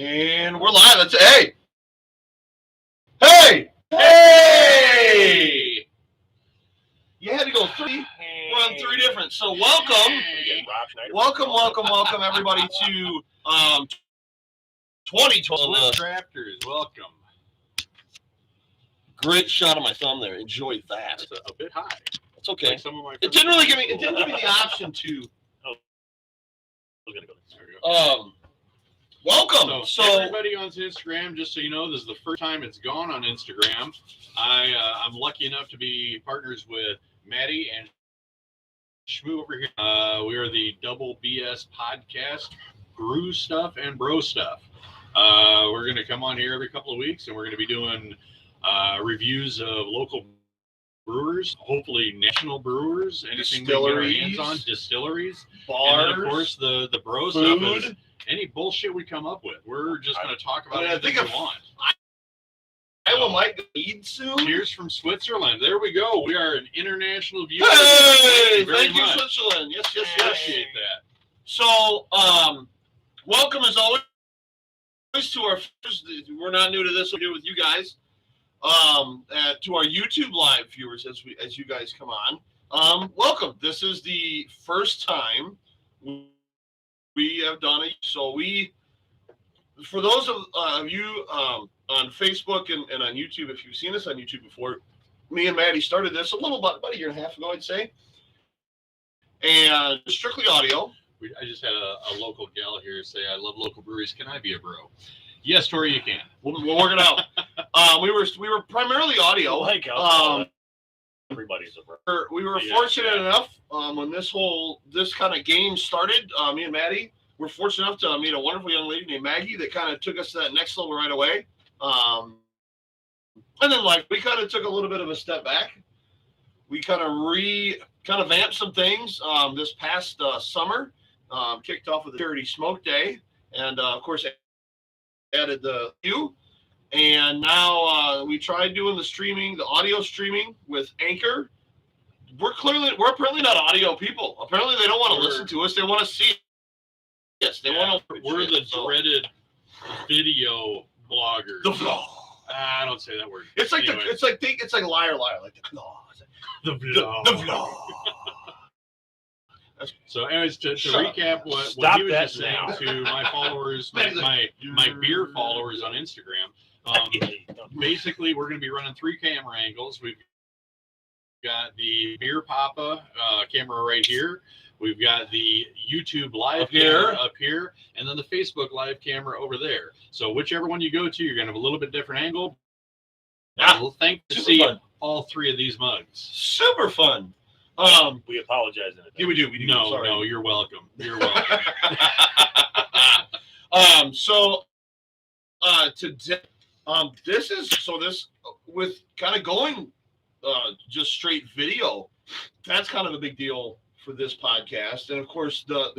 And we're live. That's hey! Hey! Hey! You had to go three. We're on three different. So welcome, everybody to 2012 Drafters. Welcome. Great shot of my thumb there. Enjoyed that. That's a bit high. It's okay. Like some of my It didn't really give me. It didn't give me the option to. Oh, we're gonna go. There we go. Welcome. So everybody on Instagram, just so you know, this is the first time it's gone on Instagram. I'm lucky enough to be partners with Matty and Shmoo over here. We are the Double BS podcast, Brew Stuff and Bro Stuff. We're going to come on here every couple of weeks, and we're going to be doing reviews of local brewers, hopefully national brewers, anything we get our hands on, distilleries, bars, and then of course the Bro Stuff is any bullshit we come up with. We're just going to talk about anything we want. Iowa might need soon. Here's from Switzerland. There we go. We are an international viewer. Hey, thank you, Switzerland. Yes. Appreciate that. So, welcome as always to our. We're not new to this. We'll do with you guys. To our YouTube live viewers as you guys come on. Welcome. This is the first time we have done it. So for those of you on Facebook and on YouTube, if you've seen us on YouTube before, me and Maddie started this about a year and a half ago, I'd say. And strictly audio. I just had a local gal here say, "I love local breweries. Can I be a bro?" Yes, Tori, you can. We'll work it out. We were primarily audio. Everybody's a bro. We were fortunate enough when this kind of game started. Me and Maddie were fortunate enough to meet a wonderful young lady named Maggie that kind of took us to that next level right away. And then we kind of took a little bit of a step back. We kind of vamped some things this past summer. Kicked off with the Charity Smoke Day, and of course added the view. And now we tried doing the audio streaming with Anchor. We're apparently not audio people. Apparently they don't want to listen to us. They want to see us. They want to. We're the dreaded video bloggers. The vlog. I don't say that word. It's like it's like liar, like the vlog. The vlog. So, anyways, to recap what he was just saying to my followers, my beer followers on Instagram. Basically, we're going to be running 3 camera angles. We've got the Beer Papa camera right here. We've got the YouTube live camera up here, and then the Facebook live camera over there. So whichever one you go to, you're going to have a little bit different angle. We'll thank to see all 3 of these mugs. Super fun. We apologize in advance. Yeah, we do. No, you're welcome. You're welcome. Today, this with kind of going just straight video. That's kind of a big deal for this podcast, and of course, the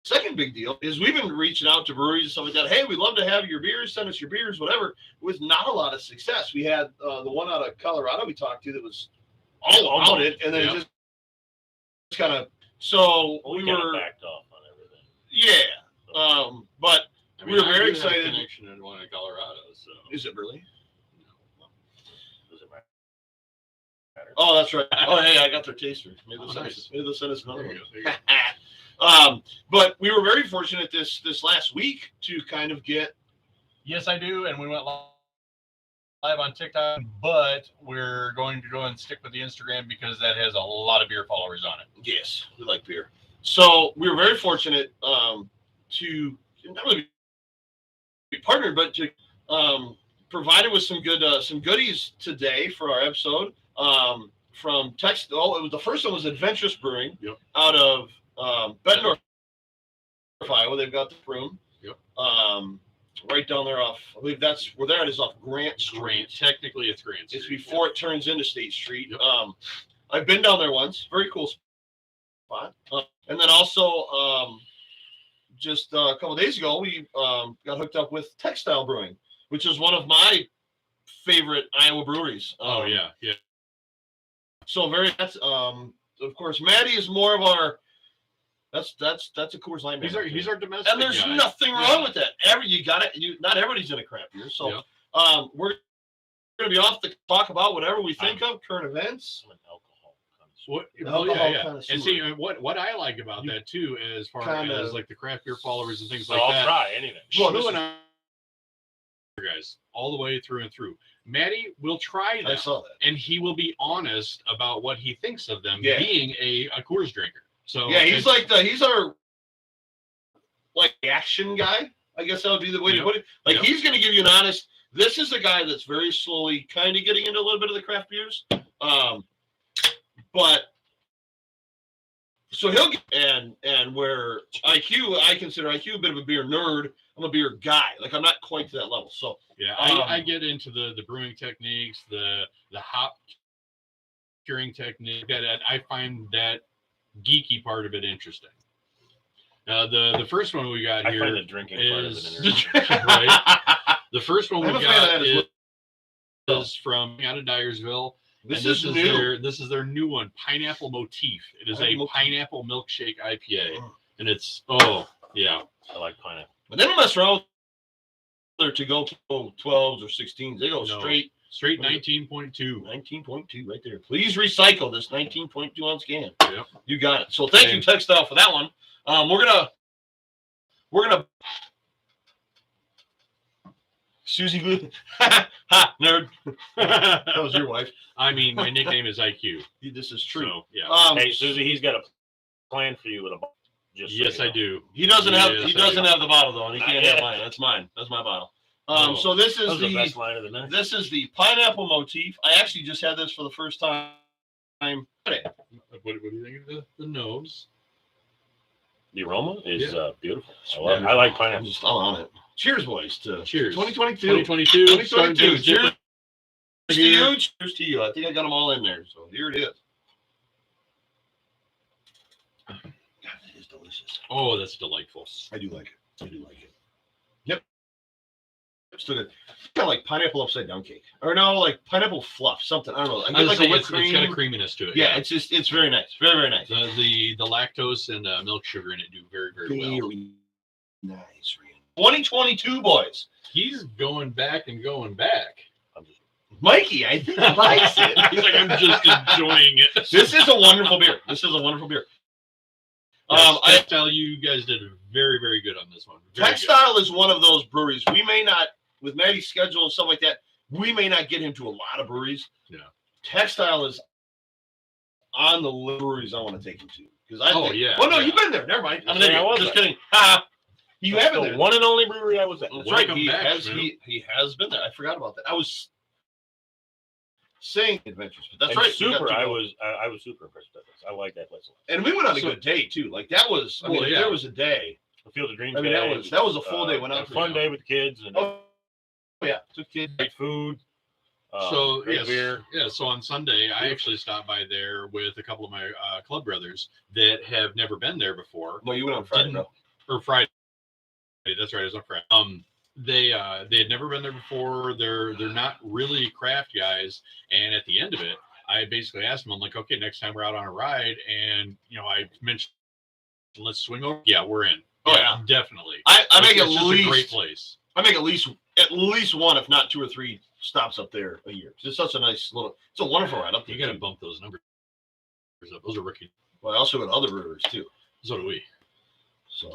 second big deal is we've been reaching out to breweries and stuff like that. Hey, we'd love to have your beers. Send us your beers, whatever. With not a lot of success. We had the one out of Colorado we talked to that was all about it, and then it just kind of we were backed off on everything. Yeah, but we were very excited. Have a connection in one in Colorado. So is it really? No. Does it matter? Oh, that's right. Oh, hey, I got their taster. Maybe they'll send us another one. But we were very fortunate this last week to kind of get. Yes, I do, and we went live on TikTok, but we're going to go and stick with the Instagram because that has a lot of beer followers on it. Yes, we like beer. So we were very fortunate to not really be partnered, but to provide it with some goodies today for our episode. From Texas, the first one was Adventurous Brewing out of Bettendorf, Iowa. They've got the room. Yep. Right down there off, I believe that's where that is off Grant Street. Technically, it's Grant Street. It's before it turns into State Street. Yep. I've been down there once. Very cool spot. And then also, just a couple of days ago, we got hooked up with Textile Brewing, which is one of my favorite Iowa breweries. Yeah. So that's of course, Matty is more of our That's a Coors Light. He's our domestic. And there's guy. nothing wrong with that. You got it. Not everybody's in a craft beer, so we're going to be off to talk about whatever we think of current events. I'm an alcohol And see what I like about that too, as far as like the craft beer followers and things so like I'll that. try anything. Shmoo and I, guys, all the way through and through. Matty will try them, I saw that. and he will be honest about what he thinks of them, being a Coors drinker. So he's our action guy. I guess that would be the way to put it. He's going to give you an honest. This is a guy that's very slowly kind of getting into a little bit of the craft beers. But so he'll get, and where I consider IQ a bit of a beer nerd. I'm a beer guy. I'm not quite to that level. So I get into the brewing techniques, the hop curing technique. That I find that geeky part of it interesting. The first one we got here find the drinking part of it interesting. Right. The first one we got is from out of Dyersville. This is new. This is their new one, Pineapple Motif. It is a pineapple milkshake IPA, and it's I like pineapple. But they don't mess around with to go 12s or 16s. They go straight 19.2. 19.2 right there. Please recycle this 19.2 ounce can. Yep. You got it. So thank you, Textile, for that one. We're gonna Susie Glue. Ha, nerd. That was your wife. I mean, my nickname is IQ. This is true. So, yeah. Hey, Susie, he's got a plan for you with a bottle. Yes, I do. He doesn't have the bottle though, and he can't have mine. That's mine. That's my bottle. So this is the best line of the night. This is the pineapple motif. I actually just had this for the first time today. What do you think of the nose? The aroma is beautiful. I like pineapple. I'm just all on it. Cheers, boys. Cheers. 2022. 2022. Cheers to you. Cheers to you. I think I got them all in there. So here it is. God, it is delicious. Oh, that's delightful. I do like it. Yep. Still good. Kind of like pineapple upside down cake. Or no, like pineapple fluff, something. I don't know. I get it's got a creaminess to it. Yeah, it's very nice. Very, very nice. The lactose and milk sugar in it do very, very well. Nice. 2022, boys. He's going back and going back. Mikey, I think he likes it. He's like, I'm just enjoying it. This is a wonderful beer. Textile, you guys did very, very good on this one. Textile is one of those breweries. We may not, with Matty's schedule and stuff like that, we may not get him to a lot of breweries. Yeah. Textile is on the breweries I want to take him to. Yeah. Well, no, you've been there. Never mind. I'm just kidding. You That's haven't the been. One and only brewery I was at. That's right. He has been there. I forgot about that. I was saying adventures, but that's right. Super. I was super impressed with that. I like that place a lot. And we went on a good day too. Like that was. There was a day. The Field of Dreams. I mean, that was a full day. Went out a fun day with the kids. And took kids. Great food. Great beer. Yeah. So on Sunday, I actually stopped by there with a couple of my club brothers that have never been there before. No, you went on Friday. Or Friday. That's right. It was on Friday. They had never been there before. They're not really craft guys. And at the end of it, I basically asked them, I'm like, okay, next time we're out on a ride, and I mentioned, let's swing over. Yeah, we're in. Oh yeah, definitely. I make at least a great place. I make at least one, if not 2 or 3 stops up there a year. It's such a nice little. It's a wonderful ride up there. You got to bump those numbers up. Those are rookie. Well, I also got other brewers too. So do we. So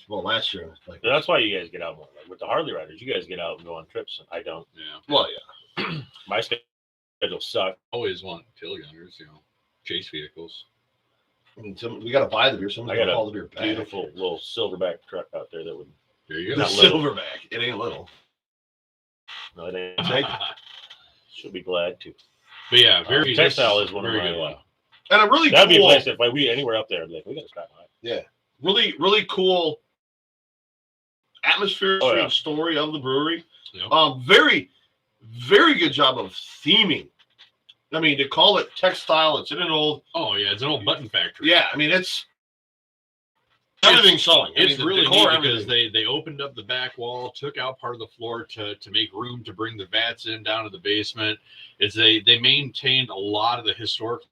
last year, that's why you guys get out more. Like with the Harley riders, you guys get out and go on trips. I don't. Yeah. Well, yeah. My schedule sucks. Always want tail gunners, chase vehicles. I mean, we got to buy the beer. Someone's got to haul the beer back. Beautiful little silverback truck out there that would. There you go. The silverback. It ain't little. No, it ain't. Should be glad to. But yeah, Textile is one of my. And a really that'd be a place if we anywhere up there. Like we got to stop by. Yeah. Really, really cool atmosphere and story of the brewery. Yep. Very, very good job of theming. I mean, to call it Textile, it's in an old. Oh yeah, it's an old button factory. Yeah, I mean it's everything's sewing. It's really neat because they opened up the back wall, took out part of the floor to make room to bring the vats in down to the basement. They maintained a lot of the historic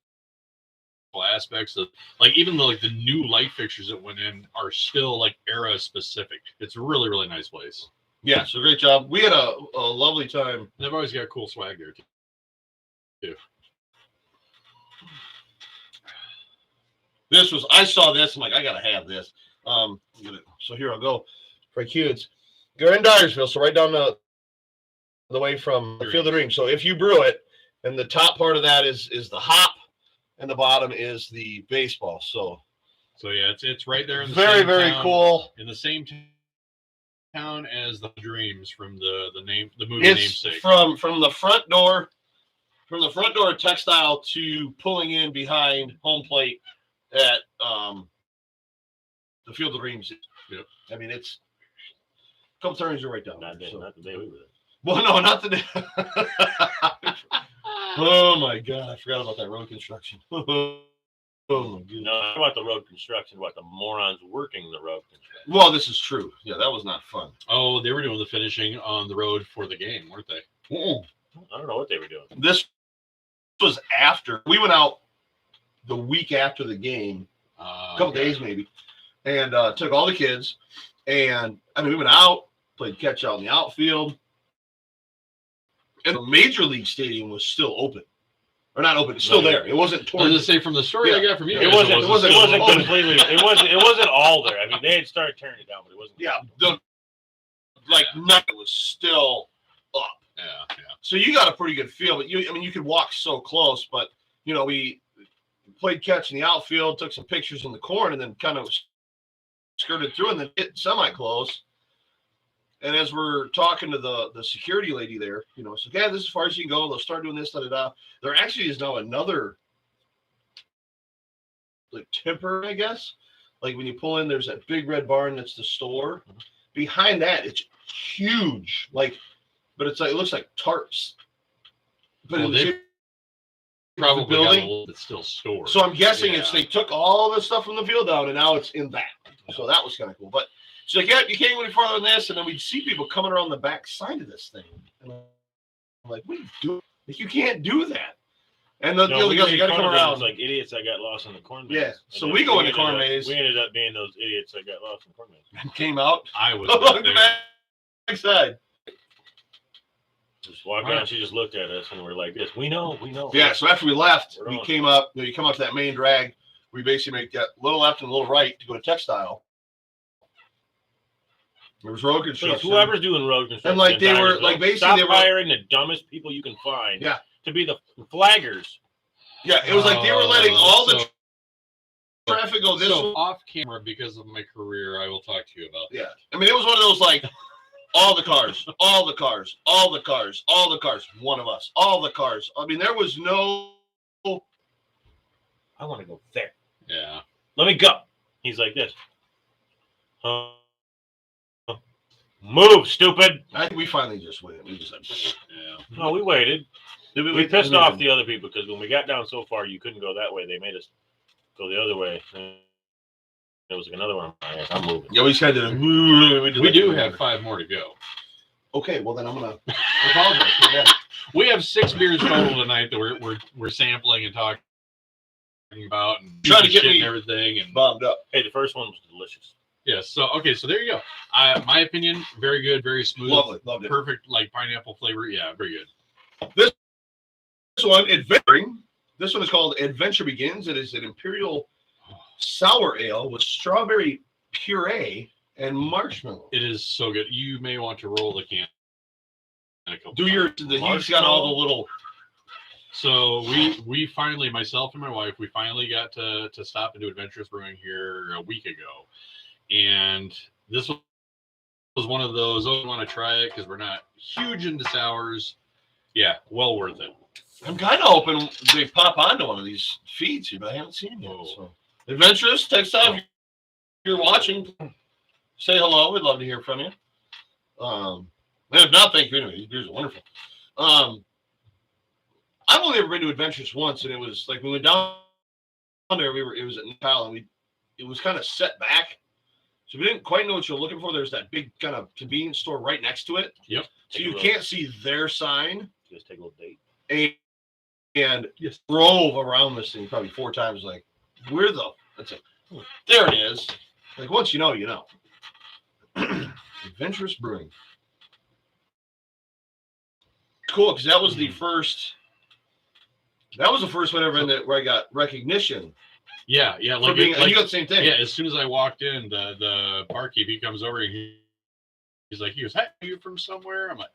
aspects of like even the new light fixtures that went in are still like era specific. It's a really, really nice place. Yeah, so great job. We had a lovely time. And they've always got cool swag there too. I saw this. I'm like, I gotta have this. So here I'll go for kids. They're in Dyersville, so right down the way from the Field of Dreams. So if you brew it, and the top part of that is the hop, and the bottom is the baseball. So yeah, it's right there in the very, same very town, cool. in the same town as the Dreams from the movie It's Namesake. from the front door of Textile to pulling in behind home plate at the Field of Dreams. Yep. I mean, it's a couple turns are right down. Not the day we were there. Well, no, not the day. Oh my God, I forgot about that road construction. Oh my goodness. No, not about the road construction, about the morons working the road construction. Well, this is true. Yeah, that was not fun. Oh, they were doing the finishing on the road for the game, weren't they? Mm-mm. I don't know what they were doing. This was after we went out the week after the game, a couple days maybe, and took all the kids. And I mean, we went out, played catch out in the outfield, and the Major League Stadium was still open. Or not open, it's still there. It wasn't I torn. was to say from the story I got from you, It guys, wasn't open. completely. It wasn't all there. I mean, they had started tearing it down, but it wasn't. Yeah, nothing was still up. Yeah. So you got a pretty good feel, but you could walk so close, but we played catch in the outfield, took some pictures in the corn, and then kind of skirted through and then hit semi-close. And as we're talking to the security lady there, so yeah, this is as far as you can go. They'll start doing this, da-da-da. There actually is now another temper, I guess. Like when you pull in, there's that big red barn that's the store. Behind that, it's huge. But it's it looks like tarps. But Well, in the probably building, got a little bit still stored. so I'm guessing Yeah. they took all the stuff from the field down and now it's in that. So that was kind of cool. But so you can't go any farther than this, and then we'd see people coming around the back side of this thing. And I'm like, what are you doing? You can't do that. And the other guys, you got to come around. Like idiots that got lost in the corn maze. Yeah. So we go in the corn maze. We ended up being those idiots that got lost in the corn maze. And came out I was along not the there. back side. Just walked down. She just looked at us, and we're like, "This, we know." Yeah. So after we left, We're we on. came up. You come up to that main drag. We basically make that little left and a little right to go to Textile. There was road Please, construction. whoever's doing road construction, And they were Dyersville, basically stop they were hiring the dumbest people you can find. Yeah. To be the flaggers. Yeah, it was like they were letting all the So- traffic go this So way. off camera, because of my career, I will talk to you about that. Yeah, I mean it was one of those all the cars, all the cars, all the cars, all the cars. One of us, all the cars. I mean there was no. I want to go there. Yeah. Let me go. He's like this. Move, stupid. I think we finally just went. We just like. Yeah. No, we waited. Did We pissed off the other people because when we got down so far, you couldn't go that way. They made us go the other way. And there was like another one. I'm moving. Yeah, we just kind of. We do have 5 more to go. Okay, well then I'm gonna apologize. Yeah. We have 6 beers total tonight that we're sampling and talking about and Trying to get shit me and everything. And bombed up. Hey, the first one was delicious. yes, so there you go. My opinion, very good, very smooth, Lovely, loved it. perfect, like pineapple flavor. Yeah, very good. This one is called Adventure Begins. It is an imperial sour ale with strawberry puree and marshmallow. It is so good. You may want to roll the can. He's got all the little. So we finally, myself and my wife, we finally got to stop and do Adventurous Brewing here a week ago, and this was one of those. Oh, I want to try it because we're not huge into sours. Yeah, well worth it. I'm kind of hoping they pop onto one of these feeds here, but I haven't seen them yet. So. Adventurous, Textile, if you're watching, say hello. We'd love to hear from you. And if not, thank you anyway. These beers are wonderful. I've only ever been to Adventurous once, and it was like we went down there. It was at Nepal, and it was kind of set back, so we didn't quite know what you're looking for. There's that big kind of convenience store right next to it. Yep. So you can't see their sign. Just take a little date. and drove around this thing probably 4 times. Like, where the? That's it. There it is. Like, once you know, you know. Adventurous Brewing. Cool, because that was the first. That was the first one ever in that where I got recognition. Yeah, Like, you got the same thing. Yeah, as soon as I walked in, the barkeep, he comes over and he's like, "Hey, are you from somewhere?" I'm like,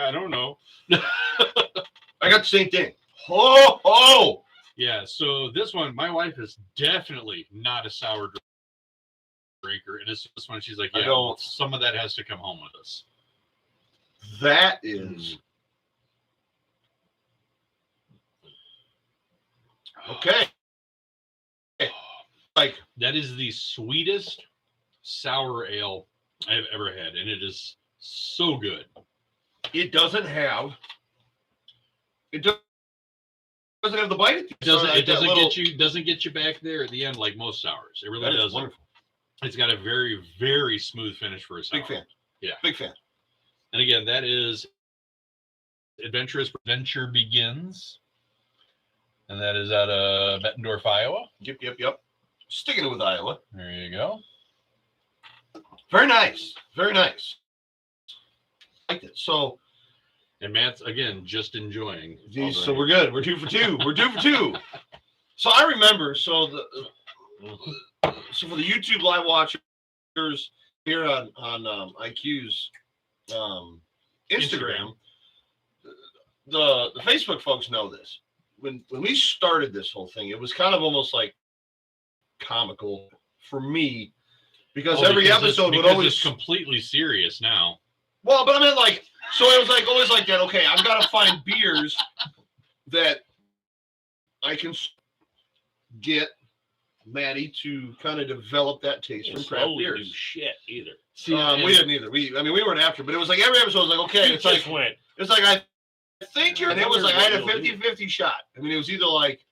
I don't know. I got the same thing. Oh. Yeah, so this one, my wife is definitely not a sour drinker, and this one, she's like, "Yeah, well, some of that has to come home with us." That is okay. Like, that is the sweetest sour ale I've ever had, and it is so good. It doesn't have the bite. It doesn't get you back there at the end like most sours. It really doesn't. Wonderful. It's got a very, very smooth finish for a sour. Big fan. Yeah. Big fan. And again, that is Adventurous Adventure Begins. And that is out of Bettendorf, Iowa. Yep. Sticking it with Iowa. There you go. Very nice. Very nice. I like it. So, and Matt's, again, just enjoying. So we're good. We're 2 for 2. We're 2 for 2. So I remember, so for the YouTube live watchers here on IQ's Instagram, the Facebook folks know this. When we started this whole thing, it was kind of almost like comical for me because every episode would always it's completely serious now. Well, but I mean, like, so it was like always like that. Okay, I've got to find beers that I can get Matty to kind of develop that taste from craft beers. Do shit either. See, we didn't either. We weren't after, but it was like every episode was like, okay, it's like I think you're. And it was like I had a 50-50 shot. I mean, it was either like,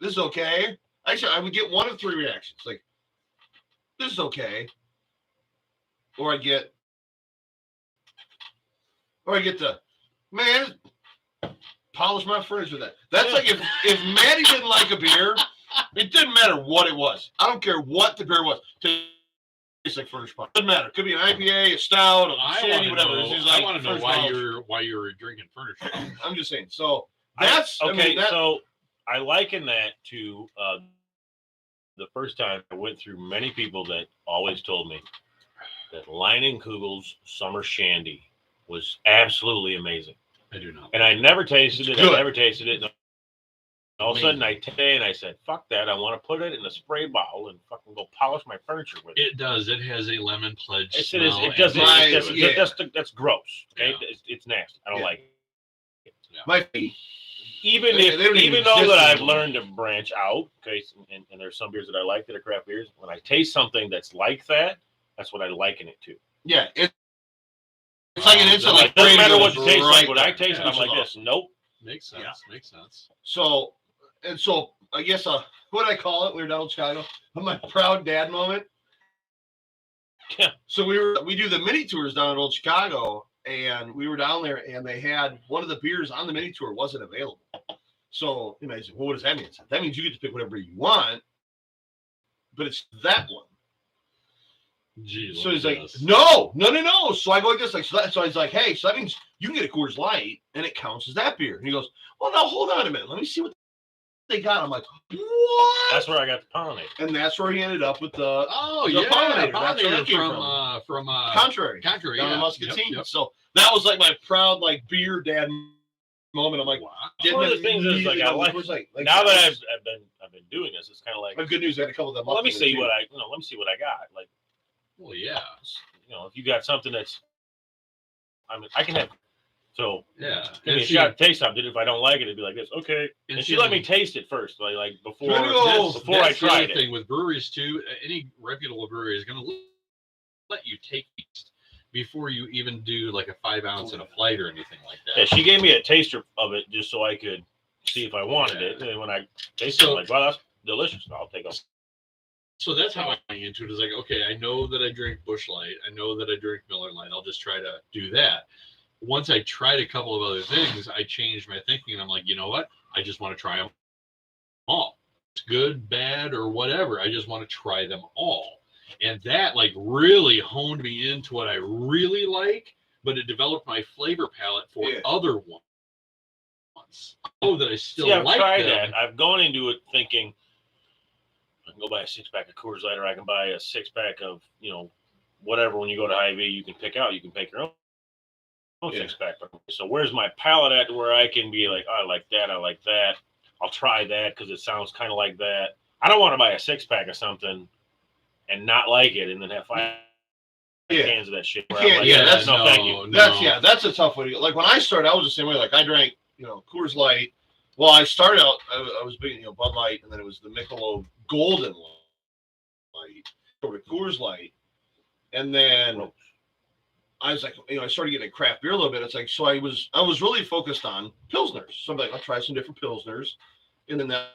this is okay. Actually, I would get 1 of 3 reactions. Like, this is okay, or I get the man polish my furnace with that. That's like if Matty didn't like a beer, it didn't matter what it was. I don't care what the beer was. Tastes like furnace polish. Doesn't matter. It could be an IPA, a stout, a shandy, whatever. I want to know why you were drinking furnace polish. I'm just saying. So that's okay. So I liken that to the first time I went through many people that always told me that Leinenkugel's Summer Shandy was absolutely amazing. I do not. And I never tasted it. I never tasted it. And all of a sudden, I said, "Fuck that! I want to put it in a spray bottle and fucking go polish my furniture with it." It does. It has a lemon pledge. It is. It doesn't. That's gross. Okay, yeah. It's nasty. I don't like it. Yeah. Even though that I've learned to branch out, okay, and there's some beers that I like that are craft beers. When I taste something that's like that, that's what I liken it to. Yeah, it's like an instant. Like, it doesn't matter what it tastes like. When I taste it, I'm like this. Nope. Makes sense. Yeah. Makes sense. So I guess what I call it, we were down in Chicago. My proud dad moment. Yeah. So we do the mini tours down in Old Chicago. And we were down there, and they had one of the beers on the mini tour wasn't available. So, I said, well, what does that mean? That means you get to pick whatever you want, but it's that one. Jeez, so he's like, no. So I go like this, so he's like, hey, so that means you can get a Coors Light, and it counts as that beer. And he goes, well, now hold on a minute, let me see what they got. I'm like, what? That's where I got the pollinator, and that's where he ended up with the pollinator. That's where that came from Contrary down in Muscatine. Yep. So that was like my proud beer dad moment. I'm like, wow. One of the things is like I like now that I've been doing this, it's kind of like good news. I had a couple of them. Well, let me see what I got. Like, well, yeah, if you got something that's, I can have. So yeah, give me a shot to taste something. If I don't like it, it'd be like this. Okay, and she let me taste it first, like before I tried it. Thing with breweries too, any reputable brewery is going to let you taste before you even do like a 5 ounce in a flight or anything like that. Yeah, she gave me a taster of it just so I could see if I wanted it, and when I tasted it, I'm like, wow, that's delicious. I'll take it. So that's how I went into it. Is like, okay, I know that I drink Busch Light. I know that I drink Miller Lite. I'll just try to do that. once I tried a couple of other things, I changed my thinking. And I'm like, you know what? I just want to try them all. It's good, bad, or whatever. I just want to try them all. And that like really honed me into what I really like, but it developed my flavor palette for other ones. Oh, that I still I've like tried them. that. I've gone into it thinking I can go buy a 6-pack of Coors Light, or I can buy a 6-pack of, whatever. When you go to Hy-Vee, you can pick out. You can pick your own 6-pack. So where's my palate at where I can be like, oh, I like that. I like that. I'll try that because it sounds kind of like that. I don't want to buy a 6-pack of something and not like it, and then have 5 cans of that shit. Where I'm like, thank you. That's a tough way to go. Like when I started, I was the same way. Like I drank, Coors Light. Well, I started out, I was big, Bud Light, and then it was the Michelob Golden Light, over to Coors Light, and then I was like, I started getting craft beer a little bit. It's like, so I was really focused on Pilsners. So I'm like, I'll try some different Pilsners, and then that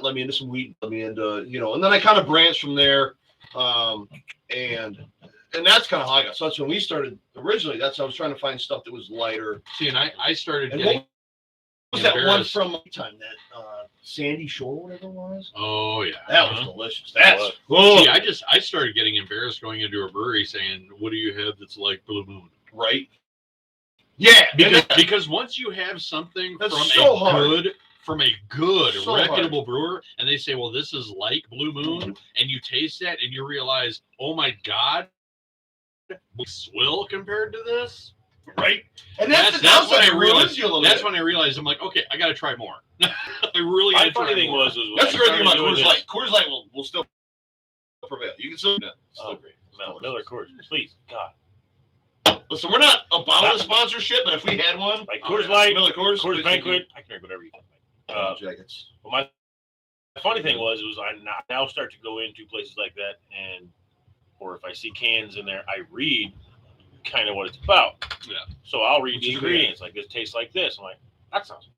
led me into some wheat, led me into, and then I kind of branched from there, and that's kind of how I got. So that's when we started originally. I was trying to find stuff that was lighter. See, and I started getting. What was that one from time that Sandy Shore, whatever it was? Oh yeah, that was delicious. See, I started getting embarrassed going into a brewery saying, "What do you have that's like Blue Moon?" Right? Yeah, because once you have something from a good reputable brewer, and they say, "Well, this is like Blue Moon," and you taste that and you realize, "Oh my God, swill compared to this." Right, and that's when I realized. That's when I realized I'm like, okay, I got to try more. I really. My funny thing was that's the great thing about Coors Light. Coors Light will still prevail. You can still great. Miller Coors, please, God. Listen, we're not about a sponsorship, but if we had one, like Coors Light, Miller Coors Banquet, I can drink whatever you want. Jackets. Well, my funny thing was I now start to go into places like that, or if I see cans in there, I read kind of what it's about. Yeah. So I'll read the ingredients. Like, this tastes like this. I'm like, that sounds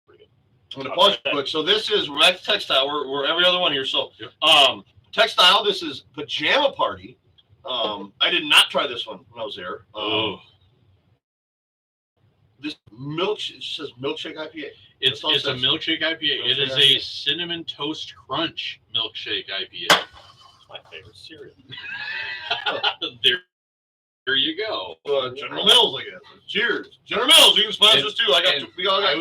pretty good. I'm gonna pause you quick. So this is back to textile. We're every other one here. So textile. This is Pajama Party. I did not try this one when I was there. This it says Milkshake IPA. It's a Milkshake IPA. It is a Cinnamon Toast Crunch Milkshake IPA. It's my favorite cereal. There you go. General Mills, I guess. Cheers, General Mills. You can sponsor us too. I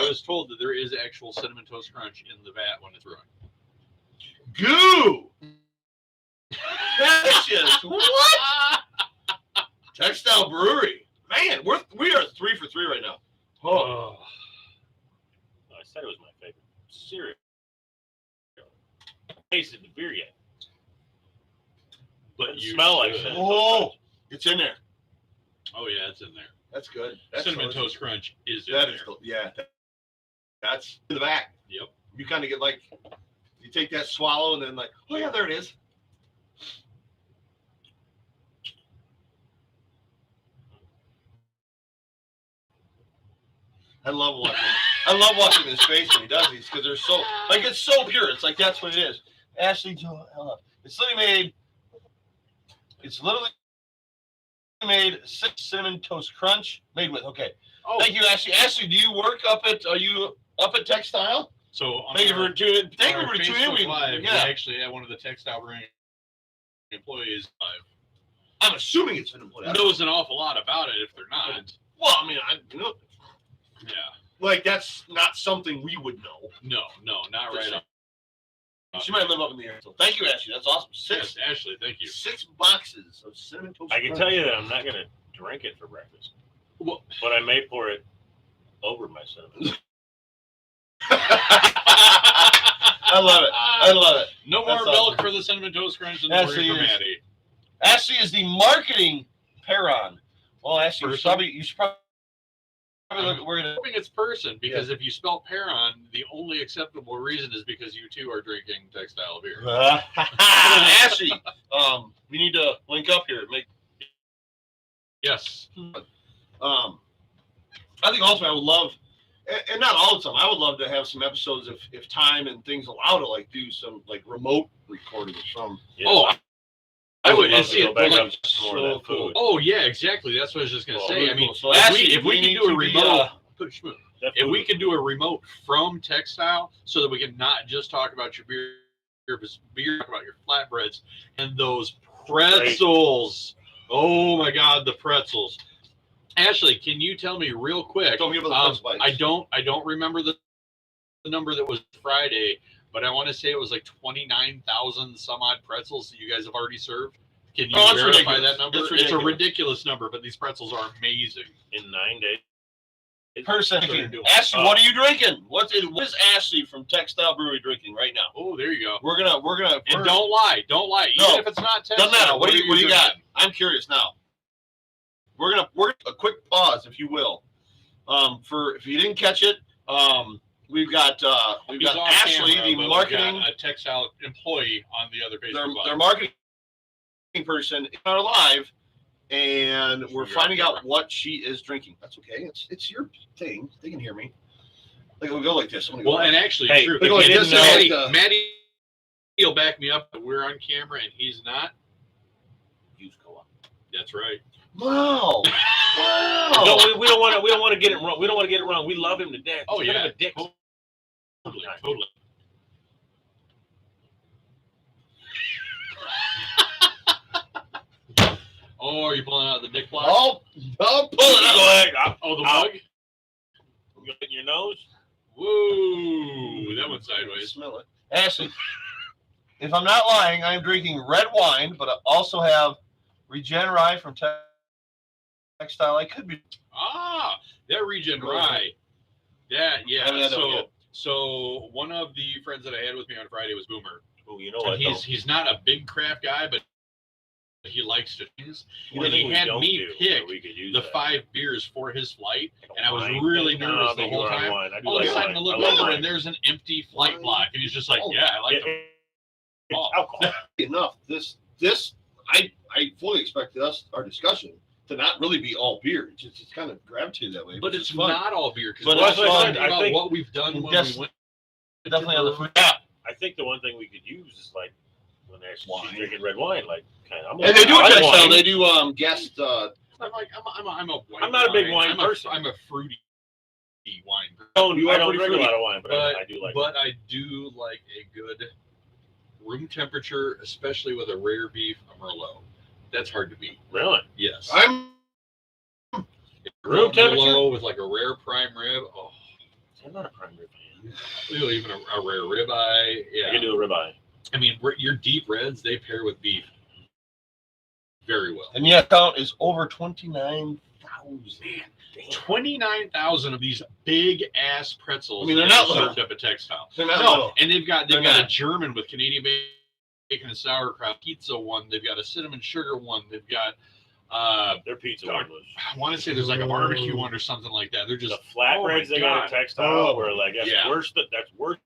was told that there is actual Cinnamon Toast Crunch in the vat when it's brewing. Goo. That's just what? Textile Brewery. Man, we are 3 for 3 right now. Oh. I said it was my favorite cereal. I haven't tasted the beer yet. But you smell like it. It's in there. Oh yeah, it's in there. That's good. Cinnamon Toast Crunch is in there. That's in the back. Yep. You kind of get like, you take that swallow and then like, oh yeah, there it is. I love watching his face when he does these because they're so it's so pure. It's like that's what it is. Ashley, it's literally made 6 Cinnamon Toast Crunch made with. Okay. Oh. Thank you, Ashley. Ashley, do you work are you up at Textile? So thank you for tuning in. Live, we actually had one of the Textile Brewing employees live. I'm assuming it's an employee. Knows an awful lot about it if they're not. Well, I mean, yeah. Like that's not something we would know. No, not right now. She might live up in the air. So thank you, Ashley. That's awesome. 6. Yes, Ashley, thank you. 6 boxes of Cinnamon Toast I can tell you that I'm not going to drink it for breakfast. Well, but I may pour it over my cinnamon. I love it. No more milk for the Cinnamon Toast Crunch and the Ripper Matty. Ashley is the marketing paron. Well, Ashley, you should probably look. We're gonna. I think it's person because if you spell paron, the only acceptable reason is because you two are drinking textile beer. Ashley, we need to link up here. Yes. I think also I would love, and not all the time, I would love to have some episodes if time and things allow to like do some like remote recordings from. Oh, I would love see to go it back like up to some more of that food. Oh yeah, exactly. That's what I was just gonna Oh, say. really I mean, cool. So if actually, we we could do a need to be, remote, put Shmoo. That If we food- could do a remote from Textile, so that we can not just talk about your beer, talk about your flatbreads and those pretzels. Oh my God, the pretzels. Ashley, can you tell me real quick? Tell me about the pretzel bites. I don't remember the number that was Friday, but I want to say it was like 29,000 some odd pretzels that you guys have already served. Can you Oh, it's verify ridiculous. that number? It's It's a ridiculous. ridiculous number, but these pretzels are amazing. in 9 days. Per second. Ashley, what are you drinking? What is Ashley from Textile Brewery drinking right now? Oh, there you go. We're gonna And don't lie. No. Even if it's not Textile. doesn't matter. What do you drinking? got? I'm curious now. We're gonna a quick pause, if you will. For if you didn't catch it, we've got He's off Ashley, camera, the but we've marketing, got a Textile employee on the other Facebook their Live. marketing person in our live, and we're finding out what she is drinking. That's okay. It's your thing. They can hear me. Like we'll go like this. Well, and actually, Hey, true. if you If didn't know- Matty, he'll back me up. But we're on camera and he's not. Views go up. That's right. Wow. Wow. No, we don't want to get it wrong. We don't want to get it wrong. We love him to death. Oh He's kind yeah, of a dick. totally. Oh, are you pulling out the dick plug? I'll pull it out. Go ahead. Oh, the Ow. mug. You in your nose? Whoa, that went sideways. Smell it. Ashley, if I'm not lying, I'm drinking red wine, but I also have Regenerate from Textile. I could be. Ah, that Regen Rye. That, yeah. I don't get. So one of the friends that I had with me on Friday was Boomer. Oh, you know And what? he's not a big craft guy, but he likes to things. One And thing he we had don't me do, pick but we could use the that. 5 beers for his flight. And I was Wine. really No, nervous I the think you whole are on time. wine. I do All of a like sudden, I wine. look I love over wine. and there's an empty flight Wine. block, and he's just like, "Yeah, I like them." It's Oh. alcohol. Enough. I fully expected our discussion to not really be all beer. It's kind of gravitated that way. But which it's is fun. not all beer because But we're that's talking fun. I about think- what we've done when Yes. we went. Definitely on the food. Yeah. I think the one thing we could use is like when they're Wine. drinking red wine, like kind of. And they do I a like textile. wine. They do guest. I'm like, I'm a white I'm not a big wine I'm person. I'm a fruity wine person. I don't You are drink pretty a fruity. lot of wine, but I do like. But I do like a good room temperature, especially with a rare beef, a Merlot. That's hard to beat. Really? Yes. I'm Room temperature? Merlot with like a rare prime rib. Oh, I'm not a prime rib fan. even a rare ribeye. Yeah. I can do a ribeye. I mean, your deep reds, they pair with beef very well. and the account is over 29,000. 29,000 of these big ass pretzels. I mean, they're that not are little. served up at Textile. They're not No, little. and they've got They're a not. German with Canadian bacon and sauerkraut pizza one. They've got a cinnamon sugar one. They've got Their pizza God, one was I want to say there's like a barbecue one or something like that. They're just the flatbreads they got at Textile Oh, were like that's yeah. worse. That's worse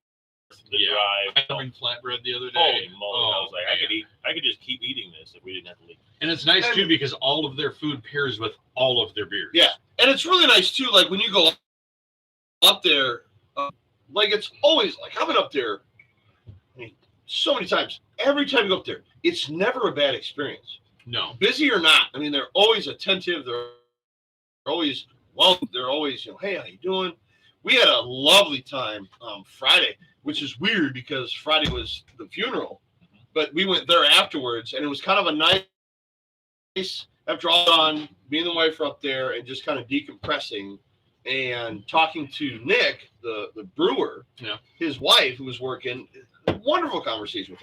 the Yeah. drive. I mean flatbread the other day. Holy moly! I was like, man. I could just keep eating this if we didn't have to leave. And it's nice too because all of their food pairs with all of their beers. Yeah. And it's really nice too. Like when you go up there, like it's always like I've been up there. I mean, so many times. Every time you go up there, it's never a bad experience. No. Busy or not, I mean, they're always attentive. They're always they're always, hey, how you doing? We had a lovely time Friday, which is weird because Friday was the funeral, but we went there afterwards, and it was kind of a nice after all done. Me and the wife were up there and just kind of decompressing and talking to Nick, the brewer, his wife who was working. Wonderful conversation with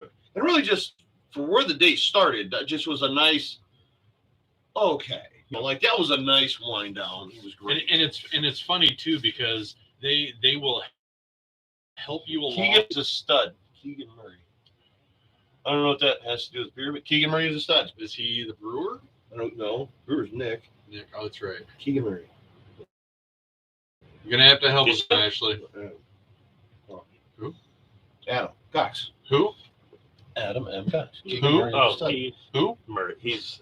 her, and really just. For where the day started, that just was a nice, okay. Like that was a nice wind down. It was great. And it's funny too because they will help you along. Keegan's a stud. Keegan Murray. I don't know what that has to do with beer, but Keegan Murray is a stud. Is he the brewer? I don't know. Brewer's Nick. Nick, oh, that's right. Keegan Murray. You're gonna have to help us, Ashley. Who? Adam Cox. Who? Adam M. Cox. Who? Murray is a Oh, stud. Who? Murray. He's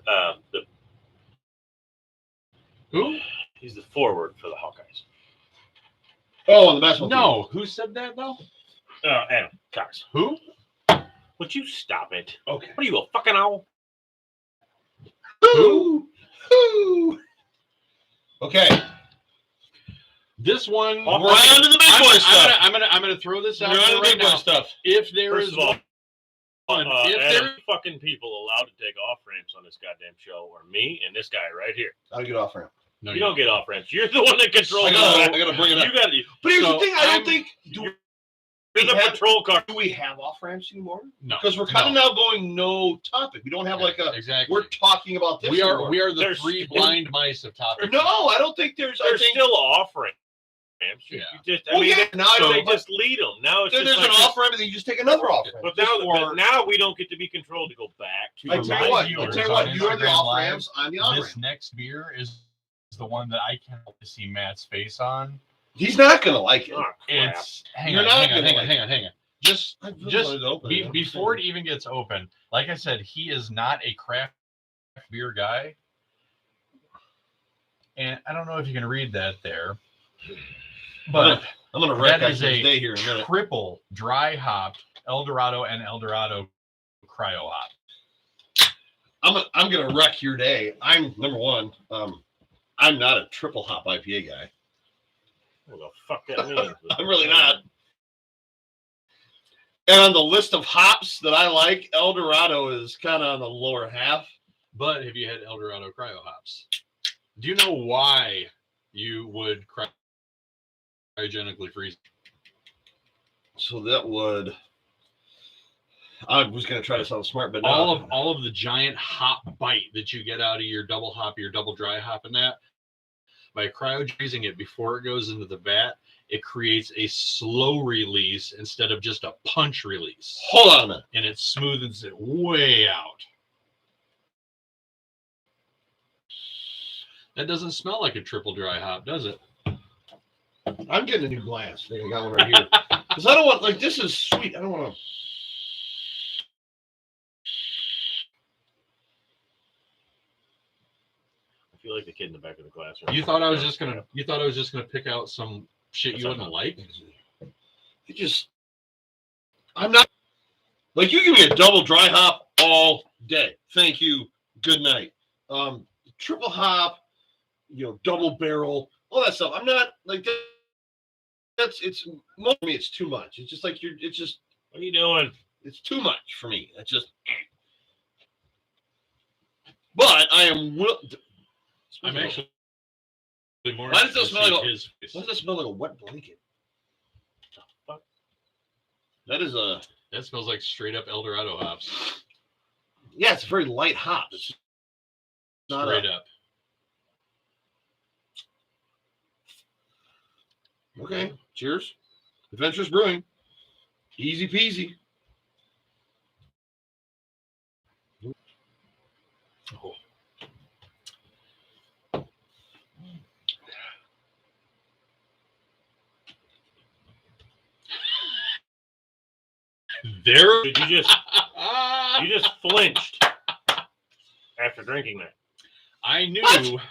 Who? he's the forward for the Hawkeyes. Oh, on the basketball team. No. Who said that though? Adam Cox. Who? Would you stop it? Okay. What are you, a fucking owl? Ooh. Ooh. Okay. This one, We're on to the big boy stuff. I'm gonna throw this out We're on there to the right big boy now. stuff. If there First is of all, one, if Adam, there fucking people allowed to take off ramps on this goddamn show are me and this guy right here. I'll get off ramp. no, You don't get off ramps. You're the one that controls I gotta bring it up. You got it. But here's So the thing, I don't I'm- think You're the patrol car. do we have off ramps anymore? no, Because we're kind of now going no topic. We don't have like a exactly. we're talking about this. We are anymore. we are the There's- three blind mice of topics. No, I don't think there's. I There's think still off ramps. You Yeah. just, Well, yeah, now I they don't- just lead them. Now it's there's just an like off ramp, and then you just take another off ramp. But For- now we don't get to be controlled to go back to I For the tell my you what, viewers you on are the Instagram off Live, ramps. I'm the on This ramp. next beer is the one that I can't wait to see Matt's face on. He's not gonna like it. Oh, crap. It's hang You're on, not hang on, gonna like hang on. Just I really just wanted to open it. I'm just before it saying. even gets open, like I said, he is not a craft beer guy. And I don't know if you can read that there, but I'm gonna wreck that is his a day here in a minute. triple dry hopped Eldorado and Eldorado cryo hop. I'm gonna wreck your day. I'm number one. I'm not a triple hop IPA guy. What the fuck that means? I'm really not. And on the list of hops that I like, Eldorado is kind of on the lower half. But have you had Eldorado cryo hops? Do you know why you would cryogenically freeze? So that would. I was gonna try to sound smart, but no. all of the giant hop bite that you get out of your double hop, your double dry hop, and that by cryogenizing it before it goes into the vat, it creates a slow release instead of just a punch release, Hold on a minute. and it smoothens it way out. That doesn't smell like a triple dry hop, does it? I'm getting a new glass. I think I got one right here. Because I don't want, like, this is sweet. I don't want to. I feel like the kid in the back of the classroom. You thought I was just gonna pick out some shit That's you wouldn't like? It just. I'm not. Like, you give me a double dry hop all day. Thank you. Good night. Triple hop, double barrel, all that stuff. I'm not like that. It's most of me. It's too much. It's just like it's just. What are you doing? It's too much for me. It's just. But I am. I'm actually more. Why does that smell like his face. Why does that smell like a wet blanket? The fuck? That is a. That smells like straight up Eldorado hops. Yeah, it's a very light hop. It's not Straight up. Okay. Cheers. Adventurous Brewing. Easy peasy. Oh. There. Did you just flinched after drinking that? I knew What?